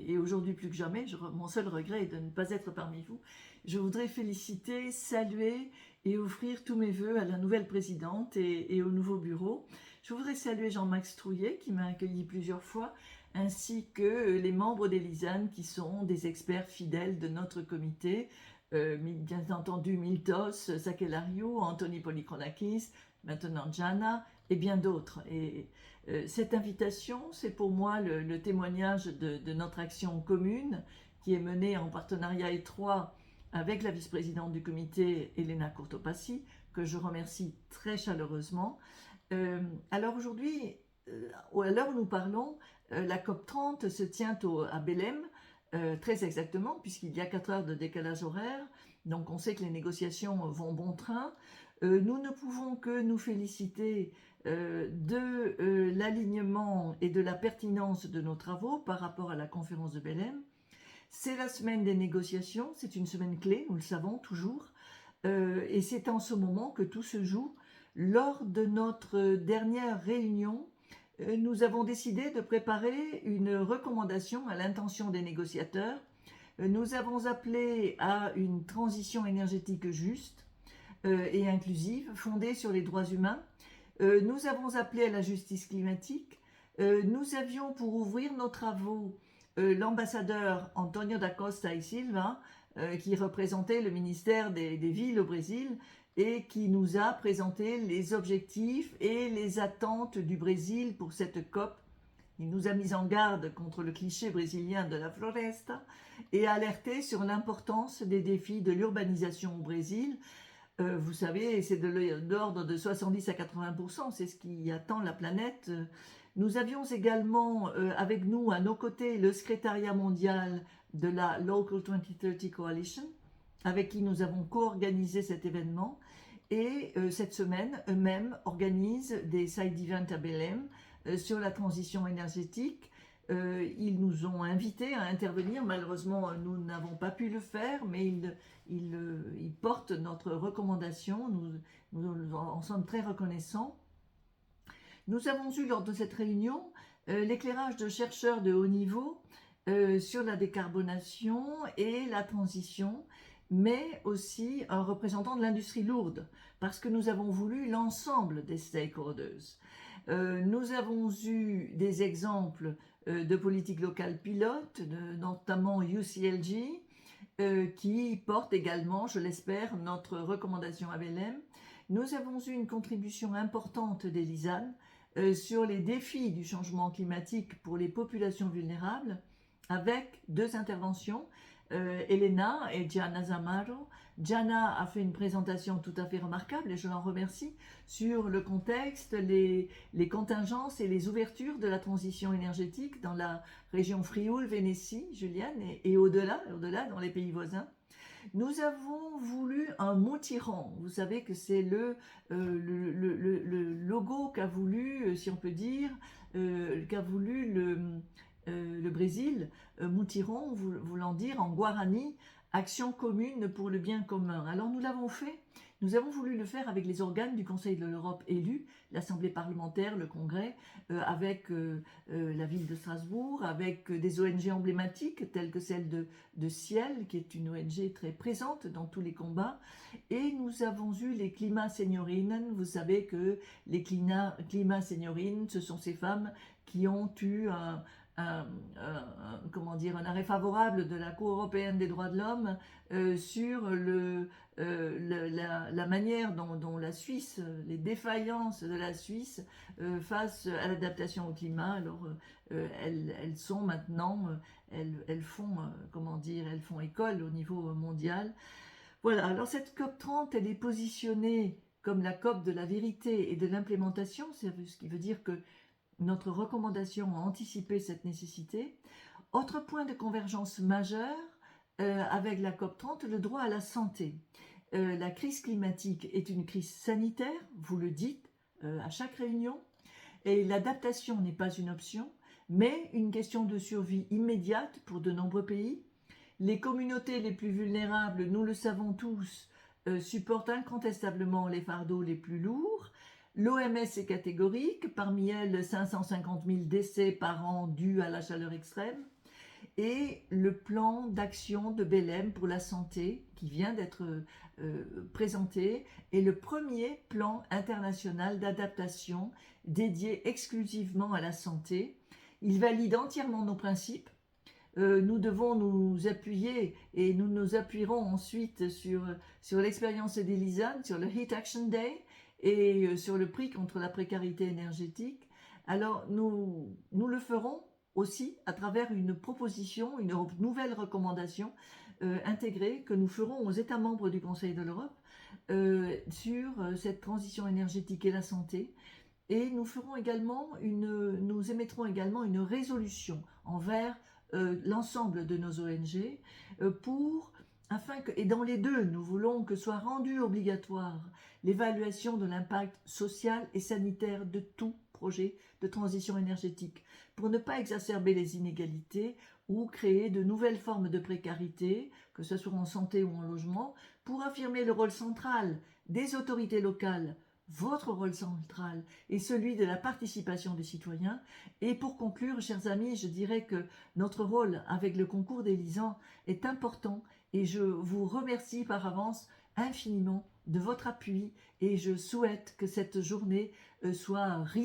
et aujourd'hui plus que jamais, mon seul regret est de ne pas être parmi vous. Je voudrais féliciter, saluer et offrir tous mes vœux à la nouvelle présidente et au nouveau bureau. Je voudrais saluer Jean-Max Trouillet qui m'a accueilli plusieurs fois, ainsi que les membres d'Elisane qui sont des experts fidèles de notre comité, bien entendu Miltos, Sakellariou, Anthony Polychronakis, maintenant Jana et bien d'autres. Et cette invitation, c'est pour moi le témoignage de notre action commune qui est menée en partenariat étroit avec la vice-présidente du comité, Elena Courtopassi, que je remercie très chaleureusement. Alors aujourd'hui, à l'heure où nous parlons, la COP30 se tient à Belém, très exactement, puisqu'il y a 4 heures de décalage horaire, donc on sait que les négociations vont bon train. Nous ne pouvons que nous féliciter de l'alignement et de la pertinence de nos travaux par rapport à la conférence de Belém. C'est la semaine des négociations, c'est une semaine clé, nous le savons toujours, et c'est en ce moment que tout se joue. Lors de notre dernière réunion, nous avons décidé de préparer une recommandation à l'intention des négociateurs. Nous avons appelé à une transition énergétique juste et inclusive, fondée sur les droits humains. Nous avons appelé à la justice climatique. Nous avions pour ouvrir nos travaux l'ambassadeur Antonio da Costa e Silva, qui représentait le ministère des villes au Brésil et qui nous a présenté les objectifs et les attentes du Brésil pour cette COP. Il nous a mis en garde contre le cliché brésilien de la floresta et alerté sur l'importance des défis de l'urbanisation au Brésil. Vous savez, c'est de l'ordre de 70 à 80%, c'est ce qui attend la planète. Nous avions également avec nous, à nos côtés, le secrétariat mondial de la Local 2030 Coalition, avec qui nous avons co-organisé cet événement. Et cette semaine, eux-mêmes organisent des side events à Belém sur la transition énergétique. Ils nous ont invités à intervenir. Malheureusement, nous n'avons pas pu le faire, mais ils portent notre recommandation. Nous en sommes très reconnaissants. Nous avons eu lors de cette réunion l'éclairage de chercheurs de haut niveau sur la décarbonation et la transition, mais aussi un représentant de l'industrie lourde, parce que nous avons voulu l'ensemble des stakeholders. Nous avons eu des exemples de politiques locales pilotes, notamment UCLG, qui porte également, je l'espère, notre recommandation à Belém. Nous avons eu une contribution importante d'Elisane sur les défis du changement climatique pour les populations vulnérables, avec 2 interventions, Elena et Jana Zamaro. Jana a fait une présentation tout à fait remarquable et je l'en remercie sur le contexte, les contingences et les ouvertures de la transition énergétique dans la région Frioul, Vénétie, Juliane, et au-delà dans les pays voisins. Nous avons voulu un moutiron. Vous savez que c'est le logo qu'a voulu, si on peut dire, qu'a voulu le Brésil, moutiron voulant dire en guarani action commune pour le bien commun. Alors nous l'avons fait. Nous avons voulu le faire avec les organes du Conseil de l'Europe élus, l'Assemblée parlementaire, le Congrès, avec la ville de Strasbourg, avec des ONG emblématiques telles que celle de Ciel, qui est une ONG très présente dans tous les combats. Et nous avons eu les Climat Seniorinnen. Vous savez que les Climat Seniorinnen, ce sont ces femmes qui ont eu un arrêt favorable de la Cour européenne des droits de l'homme sur la manière dont la Suisse, les défaillances de la Suisse face à l'adaptation au climat. Alors elles sont maintenant, elles font école au niveau mondial. Voilà, alors cette COP30, elle est positionnée comme la COP de la vérité et de l'implémentation, ce qui veut dire que notre recommandation a anticipé cette nécessité. Autre point de convergence majeur avec la COP30, le droit à la santé. La crise climatique est une crise sanitaire, vous le dites à chaque réunion, et l'adaptation n'est pas une option, mais une question de survie immédiate pour de nombreux pays. Les communautés les plus vulnérables, nous le savons tous, supportent incontestablement les fardeaux les plus lourds. L'OMS est catégorique, parmi elles 550 000 décès par an dus à la chaleur extrême. et le plan d'action de Belém pour la santé qui vient d'être présenté est le premier plan international d'adaptation dédié exclusivement à la santé. Il valide entièrement nos principes. Nous devons nous appuyer et nous nous appuierons ensuite sur l'expérience d'Elisa, sur le Heat Action Day et sur le prix contre la précarité énergétique. Alors nous le ferons aussi à travers une proposition, une nouvelle recommandation intégrée que nous ferons aux États membres du Conseil de l'Europe sur cette transition énergétique et la santé. Et nous émettrons également une résolution envers l'ensemble de nos ONG et dans les deux, nous voulons que soit rendue obligatoire l'évaluation de l'impact social et sanitaire de tout projet de transition énergétique pour ne pas exacerber les inégalités ou créer de nouvelles formes de précarité, que ce soit en santé ou en logement, pour affirmer le rôle central des autorités locales, votre rôle central et celui de la participation des citoyens. Et pour conclure, chers amis, je dirais que notre rôle avec le concours d'Elisan est important et je vous remercie par avance infiniment de votre appui et je souhaite que cette journée soit riche